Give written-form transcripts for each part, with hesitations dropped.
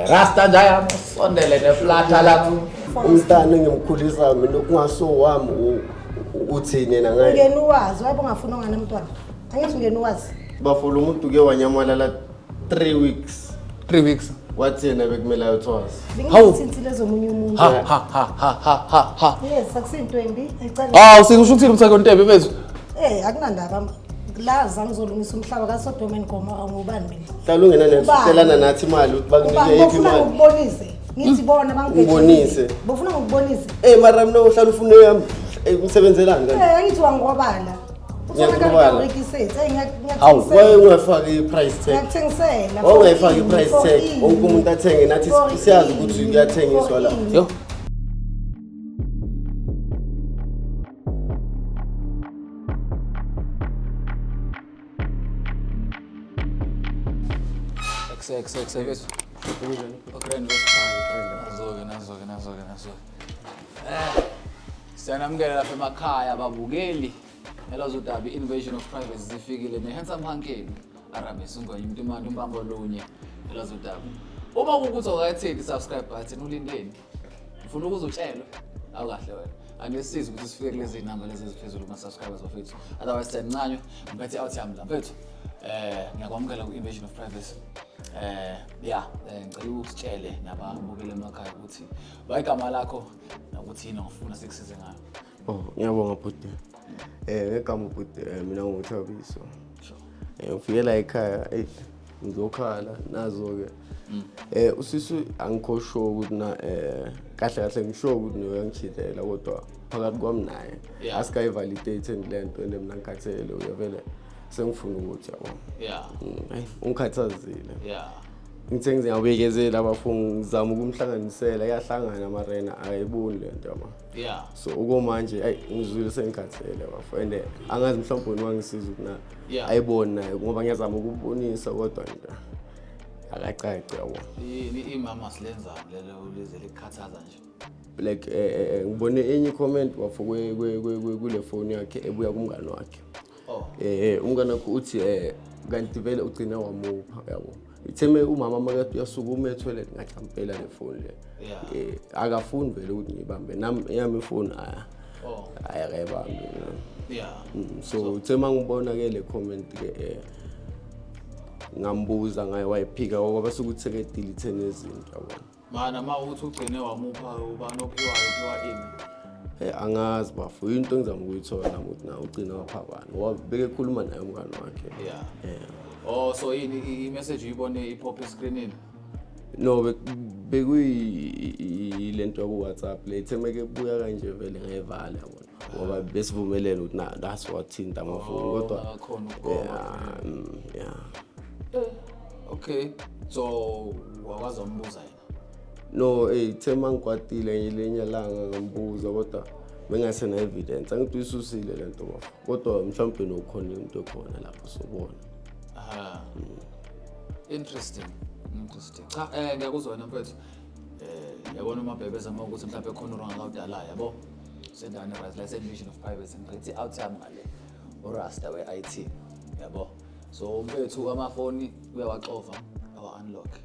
Rasta njaya sondele neplata lapho. Umntana ngimkhulisa mina kungaso wami uthini na ngaye. Ungena uwazi wabe ungafuna ungana mntwana. Angithi ungena uwazi. Bafula umuntu ke wanyamalala 3 weeks. 3 weeks. Wathi yena bekumele ayothosa. Ngithinthi lezo munye umuntu. Ha. Yes, akusinto embi. Ecela. Hawu sikusho ukuthini umthako Ntebe mfethu? Akunandaba la zangizolungisa umhlaba kaSodom and Gomorrah ngubani mina. Hlala ungena nesuselana nathi imali ukuthi bakunike iphi imali. Ukubonise. Ngithi bona bangiphethe. Ubonise. Bofuna ngikubonise. Mara mina uhlala ufune yami umsebenzelani kanti? Angithi wangobala. Hawu waye ungafaki i-price tag. Ngiyathengisela. Ungayifaki i-price tag. Wonke umuntu athenge nathi siyazi ukuthi kuyathengiswa la. Yo. X. Siyanamukela lapha emakhaya ababukeli. Elazodaba invasion of privacy zifikile nehandsome hankeni. Aramis ungoye umuntu manje umbambo lonye elazodaba. Uma ukuthi awukatheli subscribe button ulindeni. Ufuna ukuzotshelwa awukahle wena. Angisisiza ukuthi sifike kulezi number lezi eziphezulu kuma subscribers bafethu. Otherwise senqanywe ngiphethe out yami la mfethu. Ngiyakwamukela ku invasion of privacy. Ngicela ukusitshele nababukele emakhaya ukuthi bayigama lakho nokuthi yini ongifuna sikusize ngayo. Ngiyabonga bhuti. Ngegama bhuti mina nguthabiso. Ngifike la ekhaya ngizokhala nazo ke. Usisi angikho sure ukuthi na kahle ngisho ukuthi noyangichithela kodwa phakathi kwami naye asikayi validate lento mina ngikhathele uyavele sengifuna ukuthi yabo. Ungikhathazile. Ngithe ngiyabekezela abafungi ngizama ukumhlanganisela yahlangana amarena ayiboni lento yama. So ukomanje ngizwile sengikhathele bafende angazi mhlawumbe wangisiza ukuthi na ayiboni naye ngoba ngiyazama ukubonisa kodwa nje akacaci yabo. Imama silenzani lelo lize likhathaza nje. Like ngibone enye comment wafukwe kule phone yakhe ebuya kumngane wakhe. Umngane wakhe uthi kanti vele ugcina wamupha yabo. Itheme umama makade uyasuka umethwele ngachampela le phone le. Akafuni vele ukuthi ngibambe nami yami phone ayakayibambe. So uthema ngibona ke le comment ke ngambuza ngaye wayiphika ngoba sukuthekedile ithene izinto yabo. Mana mawuthi ugcine wamupha ubani ophiwayo ini. Angazi bafu into engizama ukuyithola nami ukuthi na ugcina waphabani wabeke ekhuluma naye umngane wakhe. So yini i-message uyibone ipop screenini? No bekuyilento ku WhatsApp le ithemeke buya kanje vele ngevala yabona ngoba besivumelene ukuthi na that's wathinta amafoni kodwa Okay, so wakwazi umbuza yena? No thema ngikwatile lenye langa ngambuza kodwa bengasena evidence angithi uyisusile lento bafu kodwa mhlawumbe nokhona into ekhona lapho sobona. Interesting. Cha ngiyakuzwa wena mfethu. Yabona umabhebe zama ukuthi mhlawumbe khona ongakudala yabo. Sendane right like invasion of privacy ngiphethe out yami ngale. Urasta we-IT yabo. So mfethu amafoni uyawaxova awa-unlock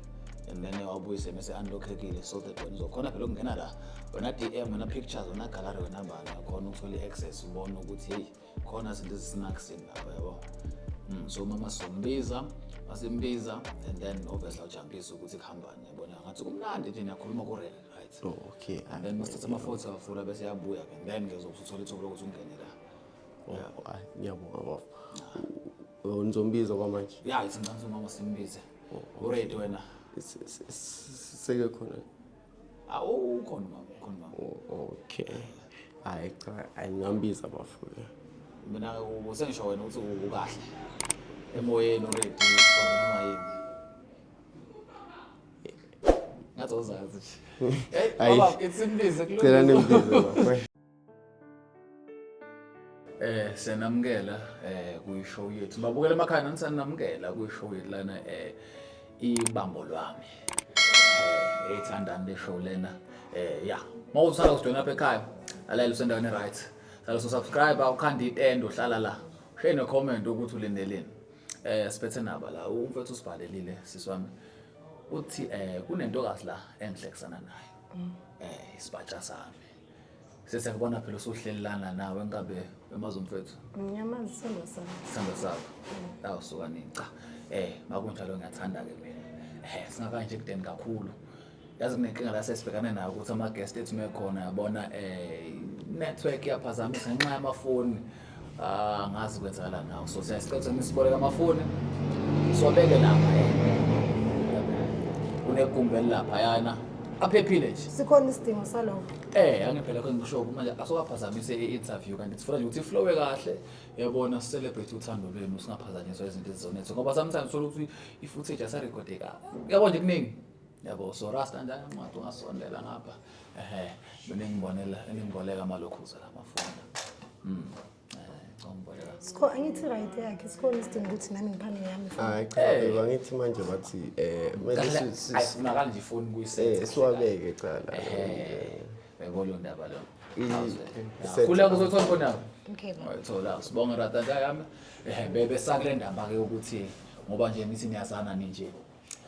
and then ewabuyise mase unlockekile so that when uzokhona phela ukungena la wena DM wena pictures wena gallery wena bani yakhona ukuthola i-access ubone ukuthi hey khona izinto ezisinakes lapha yabo. So mama sombiza asimbiza and then obviously ujampisa ukuthi kuhambani yabona ngathi kumnandi nje niyakhuluma ku real right. Okay. And then mase ama-photos afula bese yabuya and then ngezokuthola ithuba lokuthi ungene la. Ngiyabonga bafu. Unzombiza kwamanje. Ithi ngicela umama simbize. Uready wena? Seke khona. Ukhona mama. Okay. Cha ayingambiza bafu. Mina usengisho wena ukuthi ukahle. Emoyeni uready noma yini. Ngazozazi nje. Baba itsimbize kulungile. Cela nimbize bafu. Senamukela kuyishow yethu. Babukela emakhaya nanisanamukela kuyishow yethu lana ibambo lwami. Ethandana le show lena. Mawusala usijoyina lapha ekhaya. Alayela usendaweni right. Sala subscribe awukhanda itendo hlala la. Share no comment ukuthi ulindeleni. Siphethe naba la umfethu usibhalelile siswami. uthi kunentokazi la engihlekisana nayo isibatsha sami sesiyakubona phela usuhlelelana nawe engabe emazomfethu Ngiyamazi sithando sakho awusuka nini cha makunjalo ngiyathanda ke mina singakanje kudeni kakhulu yazi kunenkinga la sesibhekane nayo ukuthi ama guest ethu mekhona yabona network yaphazamisa ngenxa yamafoni angazi kwenzakala nawo so siyasicela ukuthi siboleke amafoni sobeke lapha kunegumbi lapha yana aphephile nje sikhona isidingo salokho angiphela ngisho manje asokaphazamise i-interview kanti sifuna nje ukuthi iflowe kahle yabona celebrate uthando lwenu singaphazanyiswa izinto ezizonethe ngoba sometimes uthola ukuthi i-footage asarekhodeka yabo nje kuningi yabo so rasta njalo umuntu ungasondela ngapha ngibonela amalokhuza lamafoni angithi right yakhe sikhona isidingo ukuthi nami ngiphane yami hayi cha bangithi manje bathi ayifuna nje ifoni kuyisethe siwabeke cala bayibona indaba lo khula kuzothola phone yakho okay ayithola sibonga ratata yami bebe sakule ndaba ke ukuthi ngoba nje nithi niyazana nje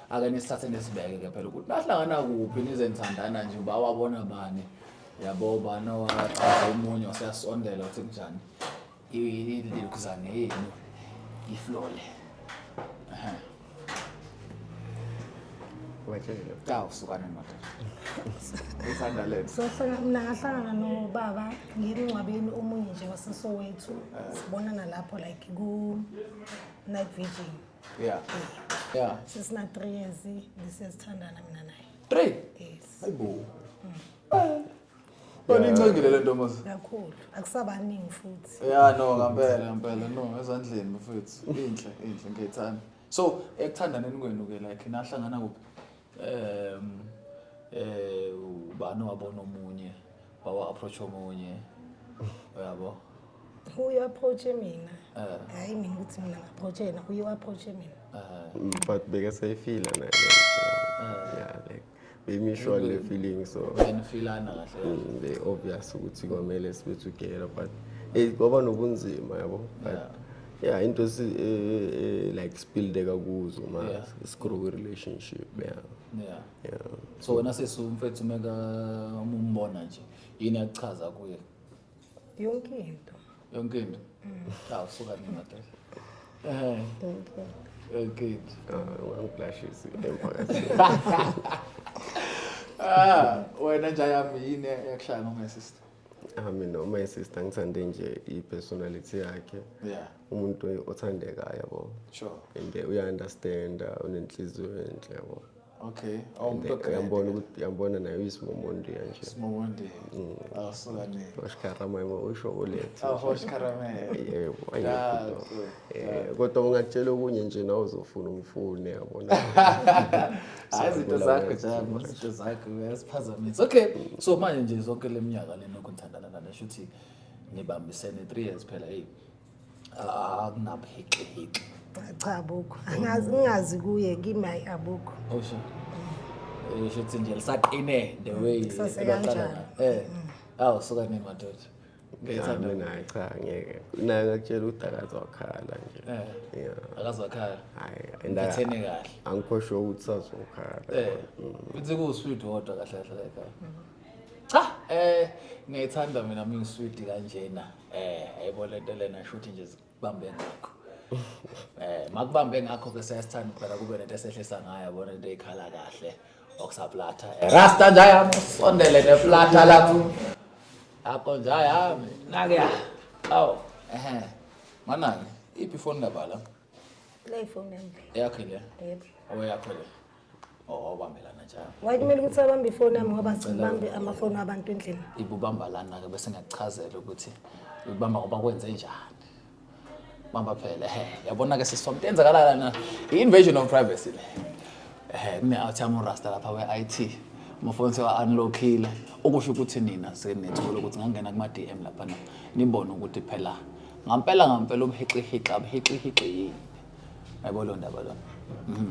ake nisithathe nesibeke ke phela ukuthi nahlangana kuphi nize nithandana nje uba wabona bani yabo bana wachaza umunye wasiyasondela uthi njani ilokuzane yenu iflole wajele cha usukana madoda isandaleni mina ngahlangana nobaba ngemncwabeni omunye nje wasesowethu sibonana lapho like ku night vigil yeah sisina 3 years lisesithandana mina naye 3 yes hayibo Banicengile le ntomozi. Kakhulu. Akusabaningi futhi. Yeah no ngempela no ezandleni mfethu. Inhle ngiyithanda. So ekuthandaneni kwenu ke like nahlangana kuphi? Ubani wabona omunye, bawa approach omunye. Uyabo? Uyu approach mina. Hayi mina ukuthi mina approach yena, uyu approach mina. But bekasayifila naye. Yeah like mutual the feeling so benifilana kahle the obvious ukuthi kwamele sibe together but kwaba nobunzima yabo but yeah into like spilled kuzo ma screw relationship yeah so wena sesumfethu meka umbona nje yini yachaza kuye yonke into awusuka nimadoda okay ngiplashes emphakathini wena nje yami yini yakushaya ngoma sister mina uma sister ngithande nje i-personality yakhe umuntu othandekayo yabo sure and uya understand unenhliziyo enhle yabo okay yambona nayo isimomondi kanje isimomondi awusuka ni washkarama usho lethu washkarama yebo kodwa ungakutshela okunye nje nawe uzofuna umfune yabona izinto zakho njalo izinto zakho uyasiphazamisa okay so manje nje zonke leminyaka lena ukuthandana nale shuthi nibambisene 3 years phela hey akunabheqe cha abukho angazi kuye kimi abukho osho shuthi nje lisaqine the way awusuka nini madoda ngiyithanda naye cha ngeke naye ngakutshela udakaza wakhala nje akazwakhala hayi ndathene kahle angikhosho ukuthi sazokhala uthi ku sweet wodwa kahle ekhaya cha ngiyithanda mina sweet kanjena ayibona into lena shuthi nje sikubambe ngakho makubambe ngakho ke siyasithanda phela kube nento esehlisa ngayo yabona into ekhala kahle okusaplatha rasta nje yami sondele neplatha lapho akho nje yami nake aw manani iphi phone number la le phone yami yakho le yebo yakho le obambelana njalo wakumele ukuthi abambe ifoni yami ngoba sibambe amafoni abantu endlini ibubamba lana ke bese ngiyakuchazela ukuthi ubamba ngoba kwenze njani bamba phela yabona ke sisomntu enzakala lana invasion of privacy le kune athamo rasta lapha we-IT amafoni sewa unlockile okusho ukuthi nina senethola ukuthi ngangena kuma DM lapha nibone ukuthi phela ngempela umhiqi yini ayibona lo ndaba lo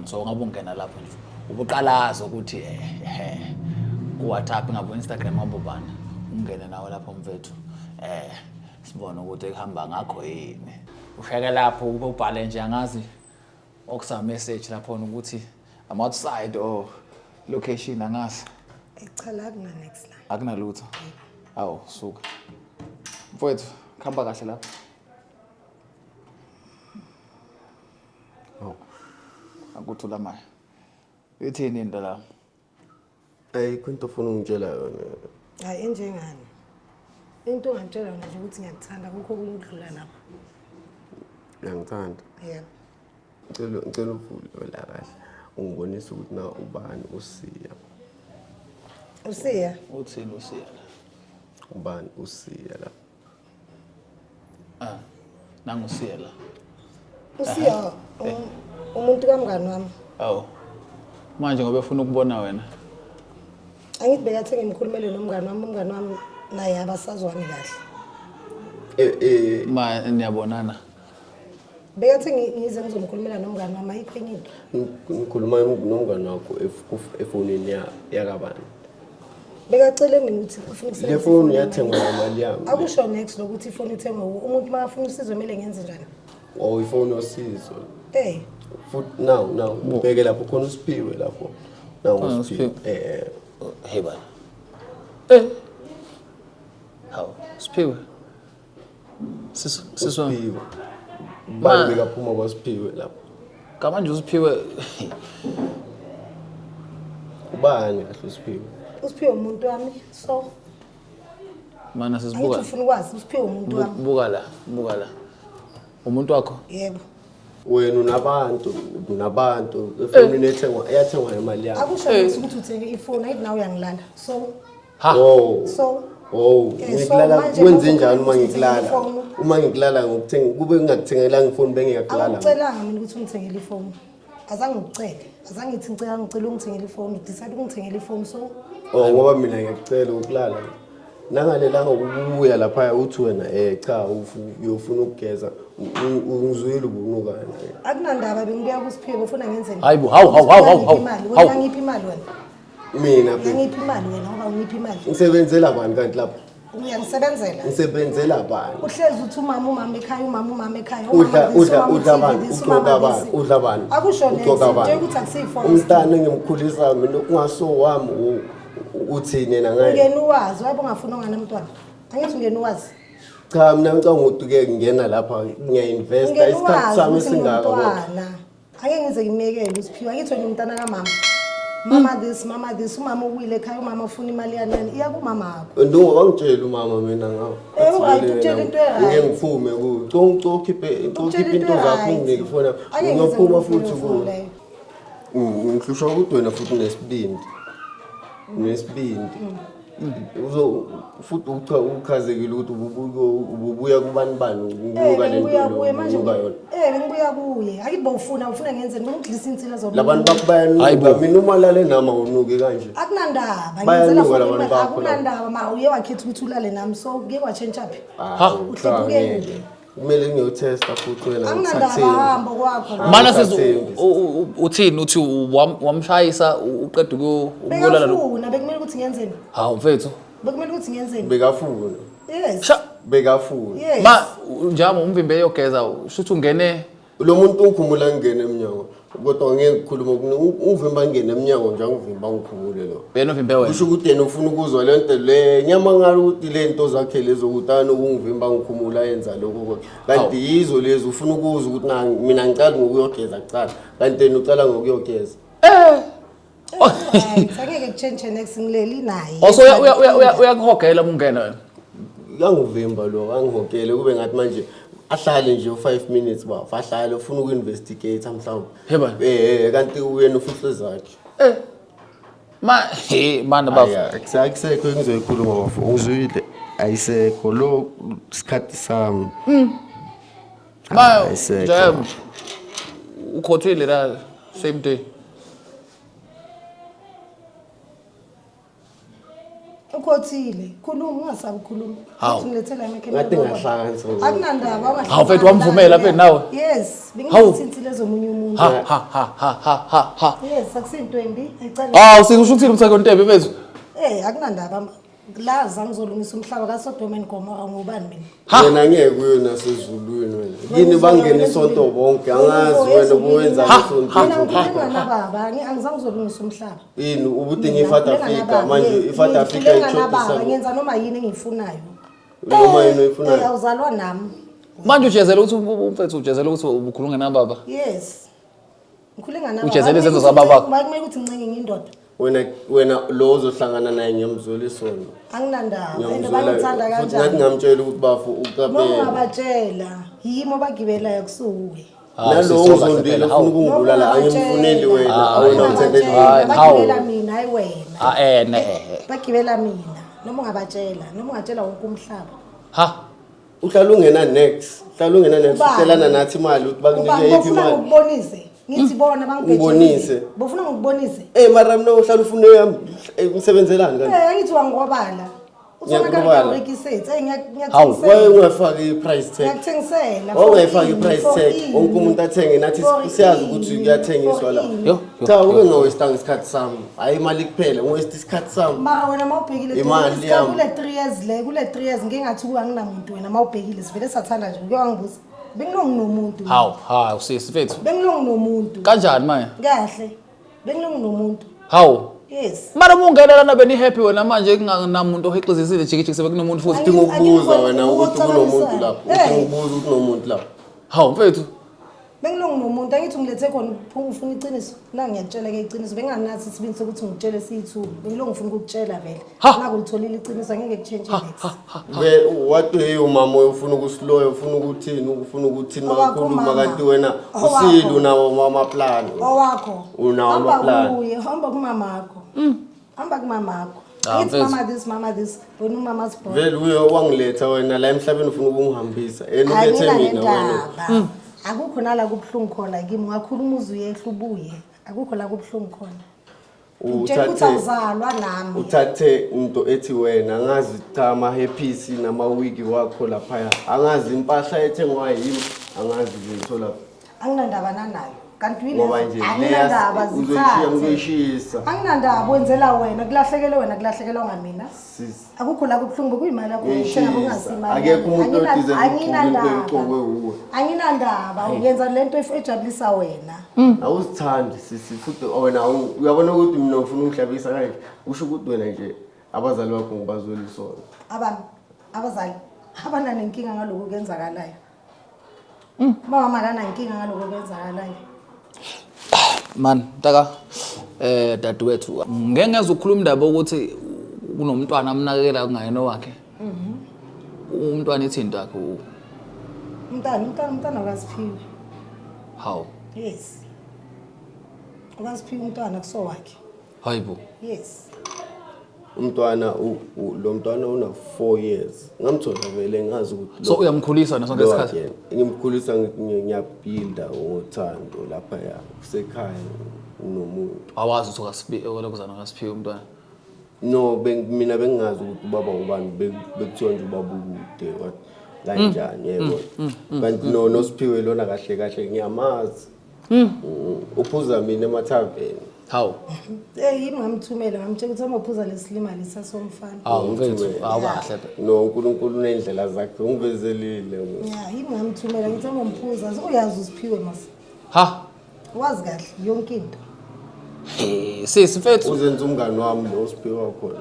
so ngabe ungena lapho nje ubuqalaza ukuthi ku WhatsApp ngabo Instagram ngabobani ungene nawe lapho mfethu sibone ukuthi ehamba ngakho yini ushaka lapho ubhale nje angazi okusa message lapho ukuthi I'm outside or location angazi. Echala kuna next line. Akunalutho. Awu, suka. Mfowethu, khamba kahle lapha. Oh. Akuthula manje. Ithini into la? Kwinto ofuna ungitshela yona. Hayi enjengani. Into ongitshela yona nje ukuthi ngiyakuthanda kukho ukudlula lapha. Ngiyangithanda. Yebo. Ngicela uvule la kahle. Ungibonisa ukuthi na ubani usiya. Usiya? Uthini usiya la? Ubani usiya la? Nangu usiya la. Usiya umuntu kamngani wami. Awu. Manje ngoba ufuna ukubona wena. Angithi bekathi ngimkhulumele nomngani wami naye abasazwani kahle. Ma niyabonana. Bekathi ngize ngizomkhulumela nomngani wami ayikho enye into. Ngikhuluma nomngani wakho efonini yakabani. Bekacele mina ukuthi ufuna ukusebenzisa. Le phone yathengwa ngemali yami. Akusho next lokuthi ifoni ithengwe umuntu makafuna usizo kumele ngenze njani? Ifoni yosizo. Futhi now ubheke lapho khona uSiphiwe lapho. Now uSiphiwe. Hey bana. Hawu, Siphiwe. Sisiphiwe. Bani bekaphuma kwaSiphiwe lapho. Kamanje uSiphiwe. Ubani kahle uSiphiwe? uSiphiwe umuntu wami so Mana sisibuka. Ufuna ukwazi uSiphiwe umuntu wami. Buka la. Umuntu wakho? Yebo. Wena unabantu efonini yathengwa ngemali yakho. Akusho ukuthi uthenge ifoni ayithi nawe uyangilanda. So ngikulala kwenze njani uma ngikulala? Uma ngikulala ngokuthenga kube ngingakuthengelanga ifoni bengiyakulala. Akucelanga mina ukuthi ungithengele ifoni. Azange ngikucele. Azange ngithi ngicela ungithengele ifoni. Decide ukungithengela ifoni so. Ngoba mina ngiyacela ukulala. Nangale la ngokubuya lapha uthi wena cha uyofuna ukugeza ungizwile ubunuka nje. Akunandaba bengibuya kuSiphiwe ufuna ngenzeni. Hayibo hawu. Wena ngiphi imali wena? Mina ngiphi imali wena ngoba ngiphi imali? Ngisebenzela bani kanti lapha? Uyangisebenzela. Ngisebenzela bani? Uhlezi uthi umama ekhaya. Udla bani? Akusho nje ukuthi akusifoni. Umntana engimkhulisa mina kungaso wami uthini yena ngaye. Ungena uwazi wabe ungafuna ngana mntwana. Angithi ungena uwazi. Cha mina ngicanga ukuthi ngingena lapha ngiyainvesta isikhathi sami singaka bona. Ake ngize ngimekele uSiphiwe. Angithi wena umntana kaMama. Mama this umama uwile ekhaya umama ufuna imali yanani iya kumama wakho. Ndongo wangitshela umama mina ngawo. Ungayitshela into right. Ngeke ngiphume ku. Ukhiphe into zakho ngikufuna. Ngiyophuma futhi ku. Ngihlushwa ukuthi wena futhi nesibindi. Futhi ukhazekile ukuthi ububuya kubani ukubuka lento yona. Ngibuya kuye. Akithi bawufuna ngenzeni ngidlisa insila zomuntu. Labantu bakubayanuka mina uma lale nama unuke kanje. Akunandaba ngizela futhi akunandaba ma uye wakhetha ukuthi ulale nami so ngeke wachange up. Uhlebuke. Kumele ngiyotesta futhi wena ngithathile. Hamba kwakho. Mana uthini uthi wamshayisa uqeda ukuyolala lo. Bekafuna bekumele ukuthi ngenzeni? Hawu mfethu. Bekumele ukuthi ngenzeni? Bekafuna. Yes. Bekafuna. Ma njalo umvimbe yogeza ushuthi ungene lo muntu ungikhumula ngene eminyango kodwa ngeke ngikhuluma ungivimba ngene eminyango nje angivimba ngikhumule lo. Yena uvimbe wena. Kusho ukuthi yena ufuna ukuzwa lento le nyama ngalo ukuthi lento zakhe lezo ukutana ukungivimba ngikhumula yenza lokho kanti yizo lezo ufuna ukuzwa ukuthi mina ngicala ngokuyogeza kucala kanti yena ucala ngokuyogeza. Ngeke kuchange next ngileli naye. Also uyakuhogela ungena wena. Yangivimba lo angihogele kube ngathi manje ahlale nje u5 minutes bafa ahlale ufuna uku-investigate mhlawumbe kanti uyena ufihle zakhe mana bafu akusekho engizoyikhuluma bafu ungizwile ayisekho lo sikhathi sami nje ukhothile la same day ukhothile khuluma ungasabi khuluma ngilethela emakhemeni ngathi ngahlanganisa akunandaba ungahlangana hawu mfethu wamvumela phela nawe yes bengithintile zomunye umuntu ha yes akusinto embi ayicela usho ukuthini umthako Ntebe mfethu akunandaba La zangizolungisa umhlaba kaSodom and Gomorrah ngubani mina? Wena ngeke kuyo nasezulwini wena. Yini bangena isonto bonke angazi wena ubuwenza lesonto. Mina ngikhuluma nababa, angizange ngizolungisa umhlaba. Yini ubudinga iFouth Africa manje iFouth Africa ichotisa. Ngenza noma yini engiyifunayo. Noma yini oyifunayo. Awuzalwa nami. Manje ujezela ukuthi umfethu ujezela ukuthi ubukhulunga nababa. Yes. Ngikhuluma nababa. Ujezela izenzo zababa bakho. Kumele ukuthi ngincenge ngiyindoda. Wena lo uzohlangana naye ngiyamzwela isonto. Anginandaba and bangithanda kanjani. Ngathi ngamtshela ukuthi bafu uqaphele. Noma abatshela yimo bagibela kusuwe. Nalo uzondile ufuna ukungibulala angimfuneli wena awena umthandeli bagibela mina hayi wena. Ne. Bagibela mina noma ungabatshela noma ungatshela wonke umhlaba. uhlala ungena next utshelana nathi imali ukuthi bakunike iphi imali ukubonise ngithi bona bangibonise bofuna ngikubonise mara mina uhlala ufune yami umsebenzelani kanti ngithi wangobala ngiyakubala ngiyathengisela waye ungafaki i-price tag ngiyathengisela ungayifaki i-price tag wonke umuntu athenge nathi siyazi ukuthi kuyathengiswa la cha ube ngawestanga isikhathi sami hayi imali kuphela ngwesta isikhathi sami mara wena mawubhekile imali yami kule 3 years le kule 3 years ngingathi anginamuntu wena mawubhekile sivele sathanda nje kuyangibuza benginomuntu hawu usisi mfethu benginomuntu kanjani manje kahle benginomuntu hawu yes mara mungenela nabe ni happy wena manje kungamuntu oheqizisile jikijiki sekunomuntu futhi udinga ukubuza wena ukuthi kunomuntu lapho udinga ukubuza ukuthi kunomuntu lapho hawu mfethu benginomuntu angithi ngilethe khona ufuna iqiniso la ngiyatshela ke iqiniso benganathi isibindi sokuthi ngitshele siyithuba ngifuna ukukutshela vele nakulitholile iqiniso ngeke kuchange next what way umama ufuna ukusloya ufuna ukuthini ufuna ukuthini makakhuluma kanti wena usilu nawo amaplan owakho unawo amaplan uye hamba kumamakho hamba kumamakho It's mama this wena umama's boy vele uye wangiletha wena la emhlabeni ufuna ukungihambisa ubethe mina wena akukho nala kubhlungu khona kimi ngakhuluma uzuyehla ubuye akukho la kubhlungu khona uthathe nami uthathe into ethi wena angazi cha ama happy nama wiki wakho lapha angazi impahla ethengwa yimi angazi ngithola anginandaba nanayo kanti anginandaba zithathe anginandaba wenzela wena kulahlekelwa ngamina akukho la kubhlungu kuyimali yakho uthenga bongasimali akekho umuntu odize anginandaba uyenza lento ejabulisa wena awuzithandi sisi futhi wena uyabona ukuthi mina ufuna ungihlabisa kanje usho ukuthi wena nje abazali bakho ngibazwela isona abazali abanana inkinga ngaloko kwenzakalayo mama kana inkinga ngaloko kwenzakalayo man taka dadewethu ngeke ngeze ukukhuluma indaba ukuthi kunomntwana amnakekela kungayena wakhe umntwana ithinto yakhe umntwana akaziphiwe how yes akaziphiwe umntwana kuso wakhe hayibo yes umntwana lo mntwana una 4 years ngamthola vele ngazi ukuthi so uyamkhulisa naso ngesikhathi ngimkhulisa ngiyabuilda ngothando lapha ya kusekhaya nomuntu awazi ukuthi akasiphiwe akasiphiwe umntwana no mina bengazi ukuthi ubaba ubani bekuthiwa nje ubaba ukude kanjani yebo kanti no Siphiwe lona kahle ngiyamazi uphuza mina emathaveni how yimi ngamthumela ngamtshela ukuthi amaphuza lesilima lisasomfana mfethu awukahle no uNkulunkulu unendlela zakhe ungivezelile yimi ngamthumela ngithi amaphuza uyazi uSiphiwe mase wazi kahle yonke into sisi mfethu uzenza umngani wami lo Siphiwe wakhona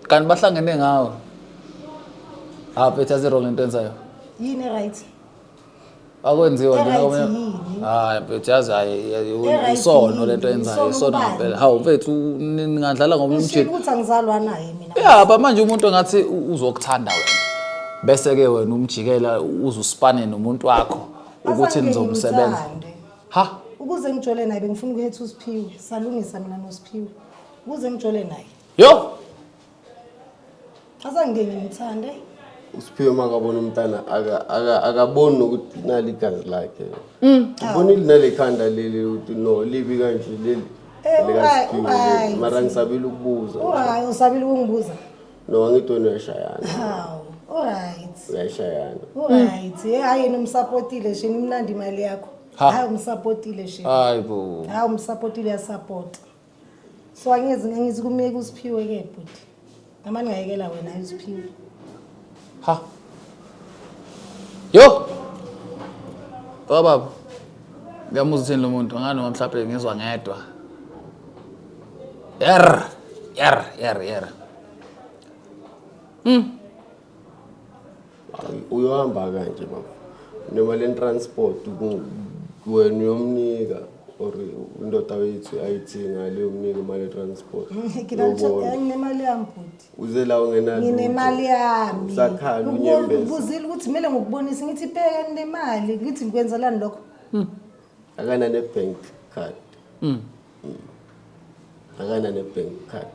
kanti bahlangene ngawe mfethu azero lento enzayo yini right akwenziwa nje mfethu yazi isono lento enzayo isono ngempela hawu mfethu ningadlala ngomjini ukuthi angizalwa naye mina manje umuntu engathi uzokuthanda wena bese ke wena umjikela uzuspane nomuntu wakho ukuthi nizomsebenza ukuze ngijole naye bengifuna ukuyetha uSiphiwe salungisa mina noSiphiwe ukuze ngijole naye yo azange ngimthande uSiphiwe makabona umntana akaboni ukuthi nali igazi lakhe ubonile nalekhanda leli ukuthi no libi kanje leli likaSiphiwe mara ngisabile ukubuza usabile ukungibuza no angithi wena uyashayana alright uyashayana alright hayi nomsupportile shini imnandi imali yakho hayi umsupportile shini hayibo hayi umsupportile ya support So angizi kumeke uSiphiwe ke bhuti. Amani ngayekela wena uSiphiwe. Ha. Yo. Baba. Ngiyamuza uthini lo muntu ngani noma mhlawumbe ngizwa ngedwa. Yer. Uyohamba kanje baba. Noma le transport wena uyomnika or indoda wethu ayithinga leyo mnika imali transport. Nginemali yami bhuti. Uze la ungenalo. Nginemali yami. Sakhala unyembeza. Ubuzile ukuthi kumele ngikubonise ngithi pheke nginemali ngithi ngikwenzelani lokho. Akana ne bank card. Akana ne bank card.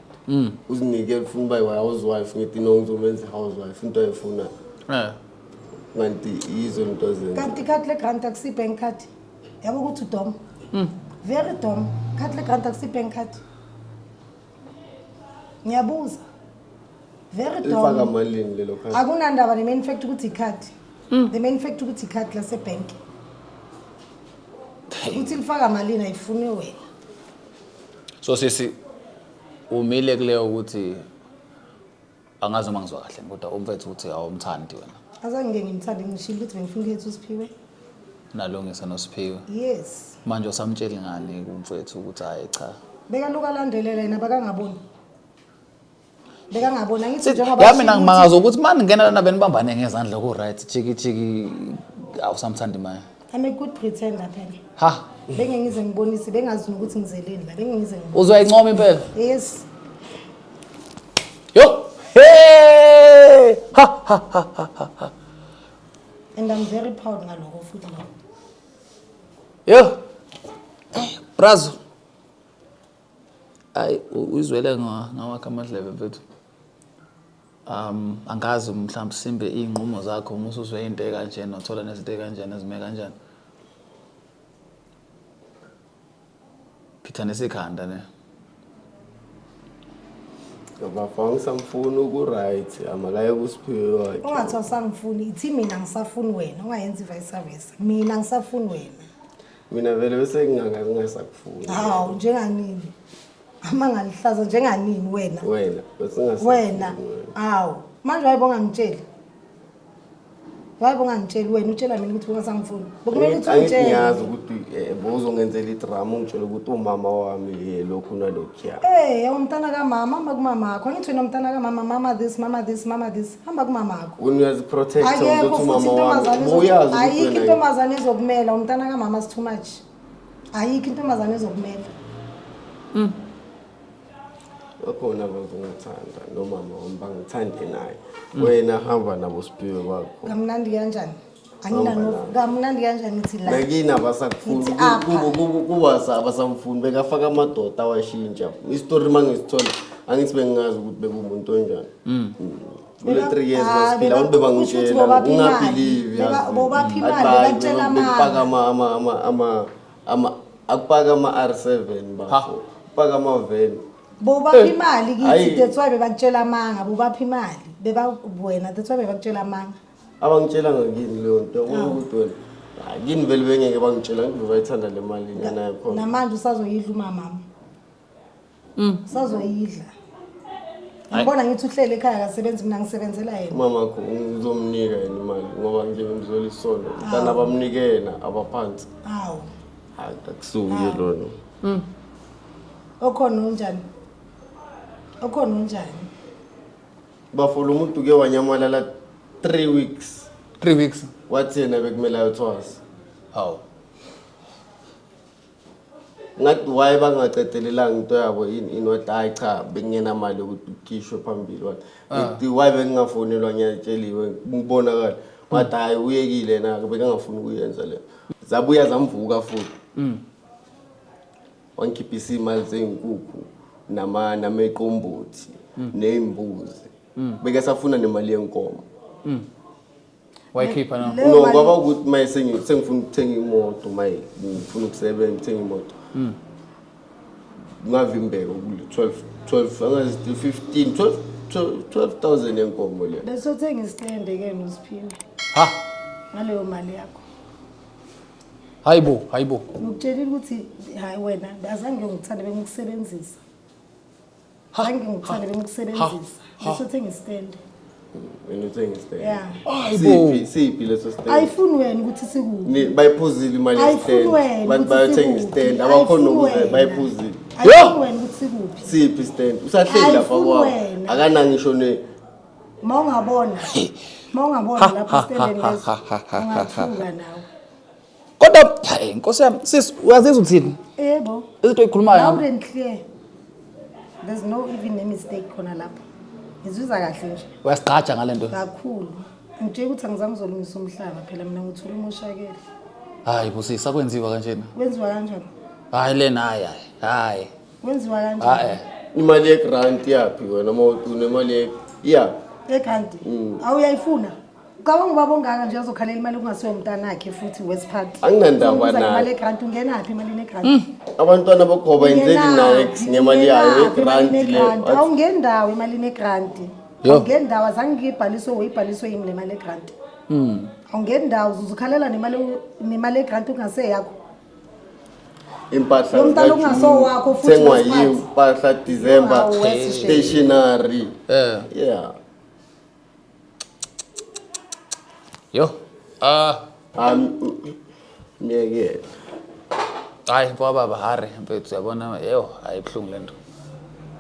Uzinike ufuna uba housewife ngithi no ngizomenza housewife into ayifuna. Kanti izo into zenza. Kanti card le grant akusi bank card. Yabo ukuthi udom. Very dumb. Card le grant akusi bank card. Ngiyabuza. Very dumb. Ifaka malini lelo card? Akunandaba ne main fact ukuthi card. The main fact ukuthi card la se bank. Uthi lifaka malini ayifuni wena. So sisi umile kuleyo ukuthi angazi uma ngizwa kahle kodwa umfethu uthi awumthandi wena. Azange ngimthande ngishilo ukuthi bengifuna ukhetha uSiphiwe. Nalungisa noSiphiwe. Yes. Manje usamtsheli ngani kumfethu ukuthi hayi cha. Beka luka landelela yena bakangaboni. Bekangabona ngithi njengoba yami mina ngimangaza ukuthi manje ngena lana benibambane ngezandla ku right chiki awusamthandi manje. I'm a good pretender phela. Ha. Benge ngize ngibonise bengazi ukuthi ngizeleni la benge ngize ngibonise. Uzoyincoma impela? Yes. Yo. Hey! Ha. And I'm very proud ngaloko futhi lo. Yo. Brazo. Ay uzwele ngawakha amadlebe mfethu. Angazi mhlawumbe simbe inqumo zakho uma usuzwe into ekanjena uthola nezinto ekanjena ezime kanjani. Phithana sekhanda ne. Ngabafanga samfuna uku right amakaye kuSiphiwe wakhe. Ungathi awusangifuni ithi mina ngisafuni wena ungayenzi vice versa. Mina ngisafuni wena. Mina vele bese ngingasakufuni. Hawu njenganini. Amangalihlaza njenganini wena. Wena bese ngasakufuni. Wena. Hawu. Manje wayibonga ngitshela. Wayibonga ngitshela wena utshela mina ukuthi ungasangifuni. Bokumele ukuthi ungitshele. Ngiyazi ukuthi bozongenzela idrama ungitshela ukuthi umama wami lokhu nalokho. Umntana kamama hamba kumama wakho. Angithi wena umntana kamama mama this hamba kumama wakho. Uyazi protect ukuthi umama wami uyazi ukuthi ayikho intombazane ezokumela umntana kamama is too much. Ayikho intombazane ezokumela. Bakhona abazongithanda nomama wami bangithande naye. Wena hamba nabo Siphiwe wakho. Kamnandi kanjani? Kamnandi kanjani ngithi la. Bekina abasakufuni kuba abasamfuni bekafaka amadoda awashintsha. Istory mangisithola angithi bengazi ukuthi bekumuntu onjani. Kule 3 years basiphila abantu bebangitshela ungabelieve yazi. Bobaphi imali bakutshela akupaka ama R7 bafo. Upaka ama van. Bobaphi imali kithi that's why bebakutshela amanga bobaphi imali beba wena that's why bebakutshela amanga. Abangitshela ngakini leyo nto ukuthi wena yini vele bengeke bangitshela ngibe bayithanda le mali ngena khona. Namanje usazoyidla umama. Usazoyidla. Ngibona ngithi uhlele ekhaya akasebenzi mina ngisebenzela yena. Mama kho ngizomnika yena imali ngoba nje ngizola isono. Kana bamnikena abaphansi. Hawu. Akusuye lona. Okhona unjani? Bafolo umuntu ke wanyamalala 3 weeks. 3 weeks. Wathi yena bekumele ayotshwasa. Hawu. Ngathi why bangaqedelelanga into yabo ini wathi hayi cha bekungena imali ukuthi ukhishwe phambili wathi why bengingafonelwa ngiyatsheliwe ngibonakala wathi hayi uyekile nako bekangafuni ukuyenza le zabuya zamvuka futhi wankhiphisa imali zezinkukhu nameqombothi nezimbuzi beke safuna nemali yenkomo wayikhipha na no ngoba ukuthi maye sengifuna ukuthenga imoto maye ngifuna ukusebenza ngithenga imoto ngavimbeka ku 12 angazi 15 12,000 yenkomo le bese uthenga isitende ke noSiphiwe ha ngaleyo mali yakho hayibo ngikutshelile ukuthi hayi wena azange ngithande bengikusebenzisa zange ngikuthande bengikusebenzisa bese uthenga istand wena uthenga istand yeah siphi leso stand ayifuni wena ukuthi sikuphi bayiphuzile imali ayifuni wena bathi bayothenga istand abakhona ukuze bayiphuzile ayifuni wena ukuthi sikuphi siphi stand usahleli lapha kwabo akana ngisho mawungabona lapha standeni leso ungathuka nawe kodwa hayi inkosi yami sis uyazizwa uthini yebo izinto ezikhulumayo loud and clear there's no even a mistake khona lapha ngizizwa kahle nje uyasiqhaja ngalento kakhulu ngitshela ukuthi angizange ngizolungisa umhlaba phela mina ngithula umoshakele hayi busisa kwenziwa kanjena kwenziwa kanjani hayi lena hayi kwenziwa kanjani imali yegrant yaphi wena unemali egrant awuyayifuna Cabanga ubaba ongaka nje azokhalela imali kungasiyo umntana wakhe futhi wesiphathi. Anginandaba nayo. Imali egrant ungenaphi imali egrant? Abantwana bakhoba indlela nayo ngemali yayo egrant le. Awungendawo imali egrant. Awungendawo azange ngibhaliswe uyibhaliswe yimi le mali egrant. Awungendawo uzukhalela nemali egrant ungase yakho. Impahla umntana ongaso wakho futhi sengwa impahla December stationery. Yeah. Yo. Ngeke. Hayi baba bahare mfethu uyabona ayibhlungu lento.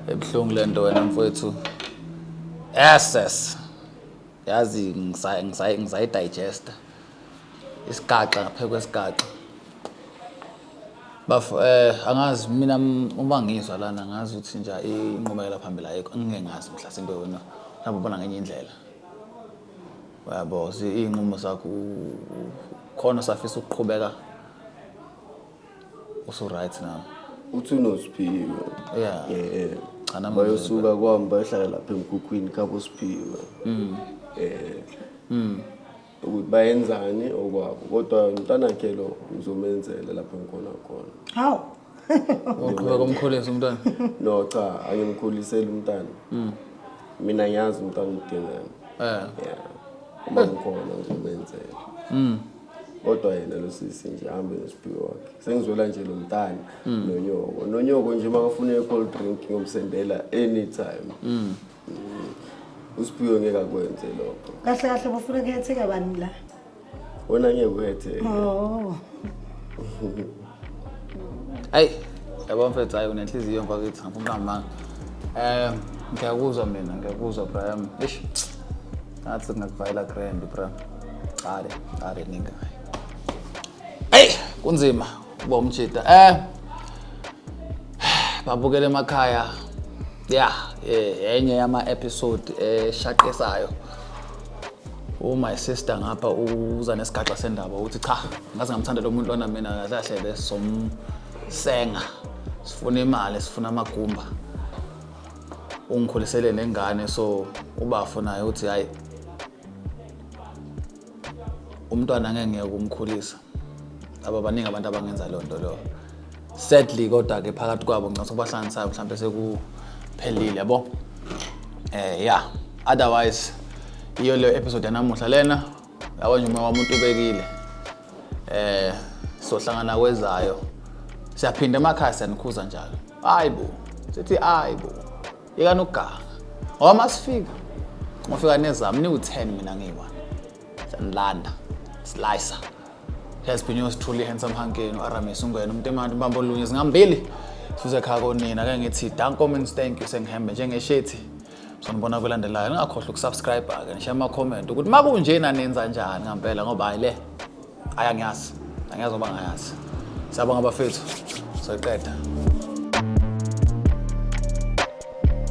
Ebhlungu lento wena mfethu. Yes. Yazi ngisayi digesta. Isigaxa ngaphe kwesigaxa. Angazi mina uma ngizwa lana ngazi ukuthi nje inqubekela phambili ayikho ngeke ngazi mhlasimbe wena mhlawumbe ubona ngenye indlela. Yabo inqumo zakho khona safisa ukuqhubeka uso right now uthi unosiphiwe yeah chana bayosuka kwami bayohlala lapha emkhukhwini kabo siphiwe ukuthi bayenzani okwabo kodwa umntana wakhe lo ngizomenzela lapha engikhona khona hawu uqhubeka umkholisa umntana no cha angimkholisela umntana mina ngiyazi umntana udingani yeah uma ngikhona ngizomenzela kodwa yena lo sisi nje ahambe nesiphiwo wakhe sengizwela nje lo mntana nonyoko nje makafuna i-cold drink ngomsendela anytime usiphiwo ngeke akwenze lokho kahle bafuna kuyetheka bani la wona ngeke uhetheke hey yabo mfethu hayi unenhliziyo mfakithi ngifuna amanga ngiyakuzwa mina ngiyakuzwa Brian eish ngathi ngakuvayela grand bro are nigga hey kunzima kuba umjida babukele emakhaya enye yama episode eshaqesayo my sister ngapha uza nesigaxa sendaba uthi cha ngaze ngamthanda lo muntu lona mina kahle besomsenga sifuna imali sifuna amagumba ungikholisele nengane so ubafo naye uthi hayi umntwana ngeke ukumkhulisa abaningi abantu abangenza lonto lo sadly kodwa ke phakathi kwabo ngicela ukubahlanganisa mhlawumbe sekuphelile yabo otherwise iyo le episode yanamuhla lena yabo nje uma umuntu ubekile sohlangana kwezayo siyaphinda emakhaya siyanikhuza njalo hayibo sithi hayibo yekani ukuganga ngoba masifika ngofika nezami ni u10 mina ngiyi1 sanilanda slicer has been yours truly handsome Hankeni Aramis ungwena umuntu emandi mbambo lunye singambili size khaya konina ake ngithi thank comments thank you sengihambe njengeshethi sonibona kulandelayo ningakhohlwa ukusubscribe ake ngishiya ama comment ukuthi makunjena nenza njani ngempela ngoba hayi le ayangiyazi angiyazi oba ngayazi siyabonga bafethu soyiqeda